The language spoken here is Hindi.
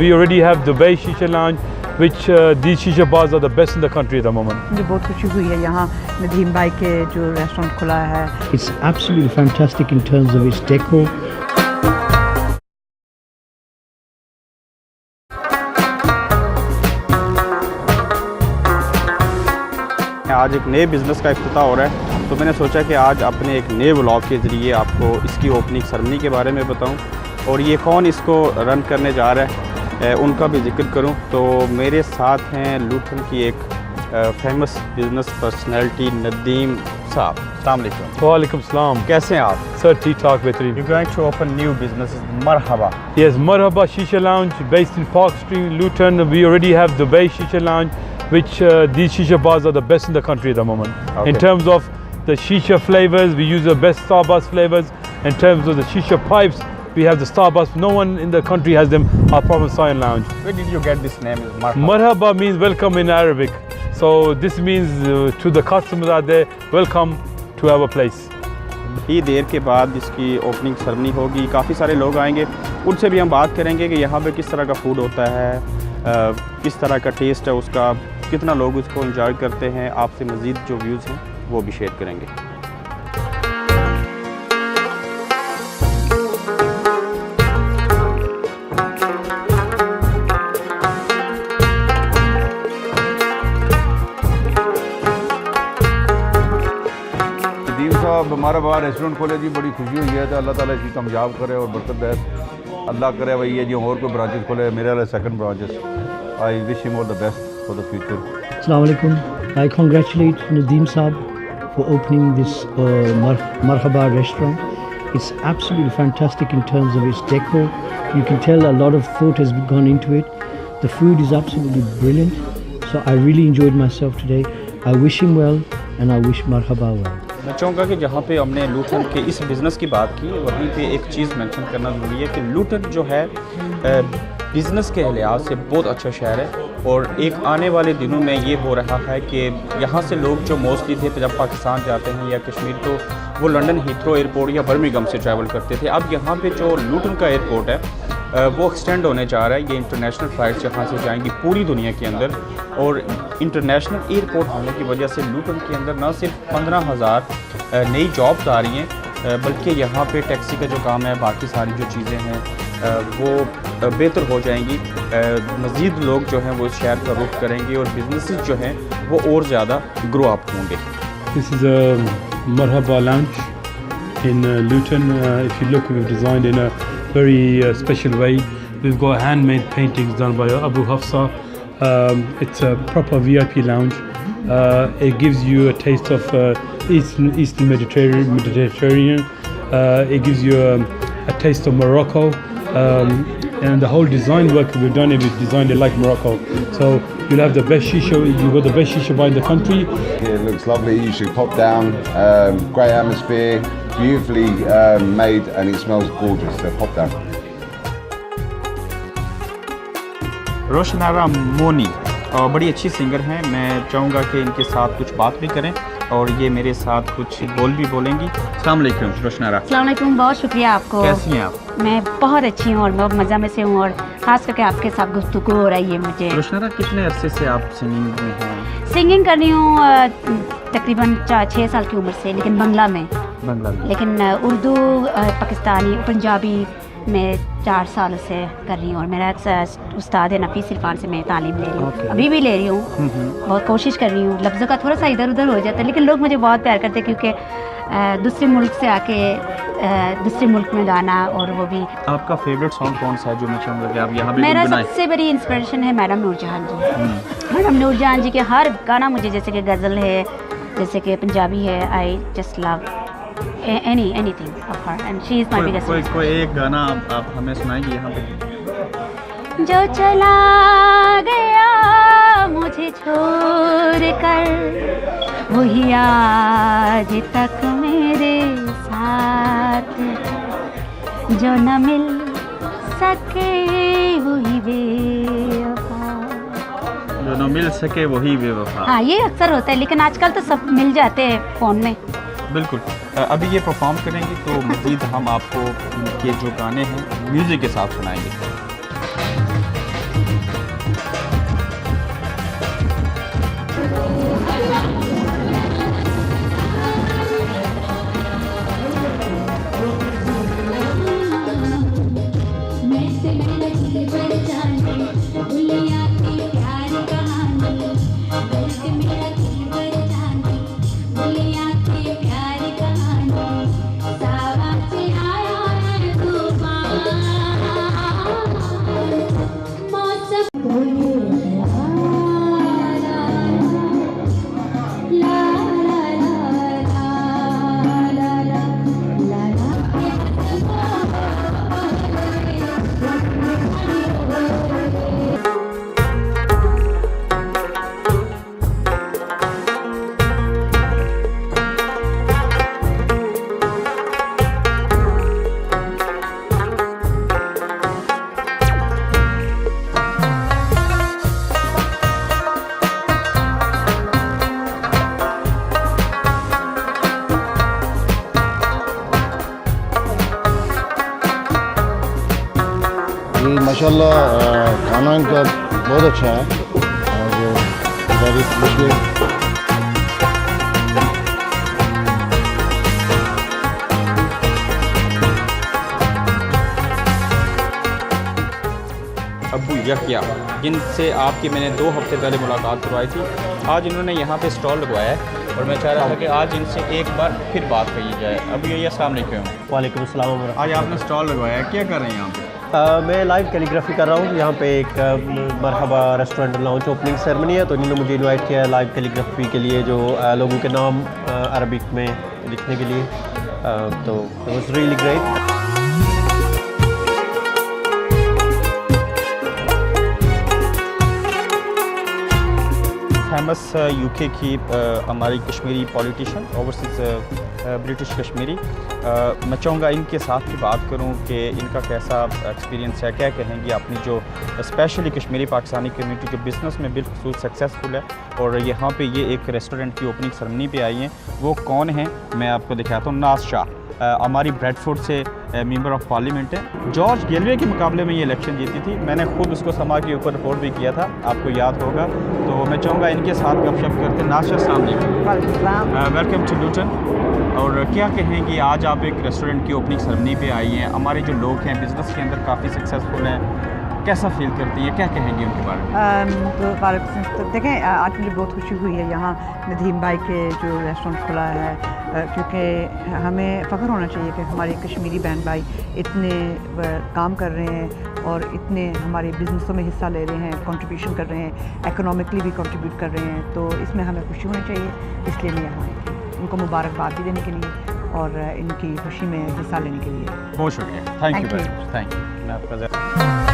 we already have Dubai Shisha Lounge, which these shisha bars are the best in the country at the moment. मुझे बहुत खुशी हुई है यहाँ नदीम भाई के जो रेस्टोरेंट खुला है. It's absolutely fantastic in terms of its decor. आज एक नए बिज़नेस का इफ्तिताह हो रहा है, तो मैंने सोचा कि आज अपने एक नए व्लॉग के ज़रिए आपको इसकी ओपनिंग सेरेमनी के बारे में बताऊं और ये कौन इसको रन करने जा रहा है उनका भी जिक्र करूं। तो मेरे साथ हैं लूटन की एक फेमस बिज़नेस पर्सनैलिटी नदीम साहब। अस्सलाम वालेकुम। वालेकुम सलाम। कैसे हैं आप? सर ठीक ठाक बेहतरीन। You're going to open new businesses. Marhaba. Yes, Marhaba Shisha Lounge based in Park Street, Luton. We already have Dubai Shisha Lounge, which these shisha bars are the best in the country at the moment. Okay. In terms of the shisha flavors, we use the best Starbucks flavors. In terms of the shisha pipes, we have the Starbucks. No one in the country has them. Our Province Zion Lounge. Where did you get this name? Marhaba. Marhaba means welcome in Arabic. So this means to the customers out there, welcome to our place. ही देर के बाद इसकी ओपनिंग सेरेमनी होगी, काफ़ी सारे लोग आएंगे, उनसे भी हम बात करेंगे कि यहाँ पे किस तरह का फूड होता है, किस तरह का टेस्ट है उसका, कितना लोग उसको एंजॉय करते हैं। आपसे मज़ीद जो व्यूज़ हैं वो भी शेयर करेंगे। नदीम साहब हमारा बाहर रेस्टोरेंट खोले जी, बड़ी खुशी हुई है। तो अल्लाह ताला इसकी कामयाब करे और बरकत दे। अल्लाह करे भाई ये जो और कोई ब्रांचेस खोले, मेरे वाले second branches. I wish him all the best for the future. Assalamu alaikum. I congratulate Nadeem Saab for opening this Marhaba restaurant. It's absolutely fantastic in terms of its decor. You can tell a lot of thought has gone into it. The food is absolutely brilliant. So I really enjoyed myself today. I wish him well and I wish Marhaba well. मैं चाहूँगा कि जहाँ पे हमने लूटन के इस बिज़नेस की बात की, वहीं पे एक चीज़ मेंशन करना ज़रूरी है कि लूटन जो है बिज़नेस के लिहाज से बहुत अच्छा शहर है और एक आने वाले दिनों में ये हो रहा है कि यहाँ से लोग जो मोस्टली थे जब पाकिस्तान जाते हैं या कश्मीर, तो वो लंदन हीथ्रो एयरपोर्ट या बर्मिंघम से ट्रैवल करते थे। अब यहाँ पे जो लूटन का एयरपोर्ट है वो एक्सटेंड होने जा रहा है। ये इंटरनेशनल फ़्लाइट्स यहाँ से जाएंगी पूरी दुनिया के अंदर और इंटरनेशनल एयरपोर्ट होने की वजह से लूटन के अंदर न सिर्फ 15,000 नई जॉब्स आ रही हैं, बल्कि यहाँ पे टैक्सी का जो काम है, बाकी सारी जो चीज़ें हैं वो बेहतर हो जाएंगी। मज़ीद लोग जो हैं वो इस शहर का रुख करेंगे और बिजनेसेस जो हैं वो और ज़्यादा ग्रो अप होंगे। This is a Marhaba Lounge in Luton. If you look, we've designed in a very special way. We've got handmade paintings done by Abu Hafsa. It's a proper VIP lounge. It gives you a taste of Eastern Mediterranean. It gives you a taste of Morocco. And the whole design work we've done, we've designed it like Morocco. So you'll have the best shisha. You've got the best shisha bar in the country. It looks lovely. You should pop down. Great atmosphere, beautifully made, and it smells gorgeous. So pop down. Roshanara Moni बड़ी अच्छी सिंगर हैं। मैं चाहूँगा कि इनके साथ कुछ बात भी करें और ये मेरे साथ कुछ बोल भी बोलेंगी। अस्सलाम वालेकुम रोशनारा। अस्सलाम वालेकुम, बहुत शुक्रिया आपको। कैसी हैं आप? मैं बहुत अच्छी हूँ और बहुत मज़ा में से हूँ और ख़ास करके आपके साथ गुफ्तगू हो रही है मुझे। रोशनारा कितने अरसे से आप सिंगिंग में हैं? सिंगिंग कर रही हूँ तकरीबन 6 साल की उम्र से, लेकिन बांग्ला में। लेकिन उर्दू, पाकिस्तानी, पंजाबी मैं 4 साल से कर रही हूँ और मेरा एक उस्ताद है नफीस इरफान से मैं तालीम ले रही हूँ। अभी भी ले रही हूँ, बहुत कोशिश कर रही हूँ। लफ्ज़ों का थोड़ा सा इधर उधर हो जाता है, लेकिन लोग मुझे बहुत प्यार करते हैं क्योंकि दूसरे मुल्क से आके दूसरे मुल्क में गाना, और वो भी। आपका फेवरेट सॉन्ग कौन सा है जो मैं चाहूँगा कि आप यहाँ पे मेरा गुनगुनाएं? सबसे बड़ी इंस्पिरेशन है मैडम नूरजहान जी। मैडम नूरजहान जी के हर गाना मुझे, जैसे कि गज़ल है, जैसे कि पंजाबी है, I just love anything of her and she is my biggest inspiration. कोई एक गाना आप हमें सुनाएंगे यहाँ पे? जो चला गया मुझे छोड़ कर वही आज तक मेरे साथ, जो न मिल सके वही बेवफा। जो न मिल सके वही बेवफा। हाँ, ये अक्सर होता है, लेकिन आजकल तो सब मिल जाते हैं फ़ोन में। बिल्कुल। अभी ये परफॉर्म करेंगे तो मज़ीद हम आपको ये जो गाने हैं म्यूज़िक के साथ सुनाएंगे। माशाल्लाह खाना इनका बहुत अच्छा है और वेरी appreciate। अबू यकिया, जिनसे आपकी मैंने 2 हफ्ते पहले मुलाकात करवाई थी, आज इन्होंने यहाँ पे स्टॉल लगवाया है और मैं चाह रहा था कि आज इनसे एक बार फिर बात कही जाए। अबू यकिया, अस्सलाम वालेकुम। वालेकुम अस्सलाम। आज आपने स्टॉल लगवाया है, क्या कर रहे हैं यहाँ पे? मैं लाइव कैलीग्राफी कर रहा हूँ। यहाँ पे एक मरहबा रेस्टोरेंट लॉन्च ओपनिंग सेरेमनी है, तो इन्होंने मुझे इनवाइट किया है लाइव कैलीग्राफी के लिए, जो लोगों के नाम अरबिक में लिखने के लिए। तो it was really great. Famous UK की हमारी Kashmiri politician, overseas British Kashmiri, मैं चाहूँगा इनके साथ भी बात करूँ कि इनका कैसा एक्सपीरियंस है, क्या कहेंगे अपनी जो स्पेशली कश्मीरी पाकिस्तानी कम्युनिटी के बिज़नेस में बिल्कुल सक्सेसफुल है और यहाँ पे ये एक रेस्टोरेंट की ओपनिंग सेरेमनी पे आई हैं। वो कौन है मैं आपको दिखाता हूँ। नाज शाह हमारी ब्रेडफोर्ड से मेंबर ऑफ पार्लियामेंट है। जॉर्ज गेलवे के मुकाबले में ये इलेक्शन जीती थी। मैंने खुद उसको समा के ऊपर रिपोर्ट भी किया था, आपको याद होगा। तो मैं चाहूँगा इनके साथ गपशप करते हैं। नाज शाह, अस्सलाम वालेकुम, वेलकम टू लूटन। और क्या कहेंगे, आज आप एक रेस्टोरेंट की ओपनिंग सेरेमनी पे आई हैं, हमारे जो लोग हैं बिज़नेस के अंदर काफ़ी सक्सेसफुल हैं, कैसा फील करती हैं, क्या कहेंगे उनके बारे में? तो देखें, आज मुझे बहुत खुशी हुई है यहाँ नदीम भाई के जो रेस्टोरेंट खुला है, क्योंकि हमें फ़ख्र होना चाहिए कि हमारे कश्मीरी बहन भाई इतने काम कर रहे हैं और इतने हमारे बिज़नेसों में हिस्सा ले रहे हैं, कंट्रीब्यूशन कर रहे हैं, इकोनॉमिकली भी कंट्रीब्यूट कर रहे हैं। तो इसमें हमें खुशी होनी चाहिए, इसलिए मैं यहाँ आई, उनको मुबारकबाद भी देने के लिए और इनकी खुशी में हिस्सा लेने के लिए। बहुत शुक्रिया, thank you very much, thank you. मैं आपका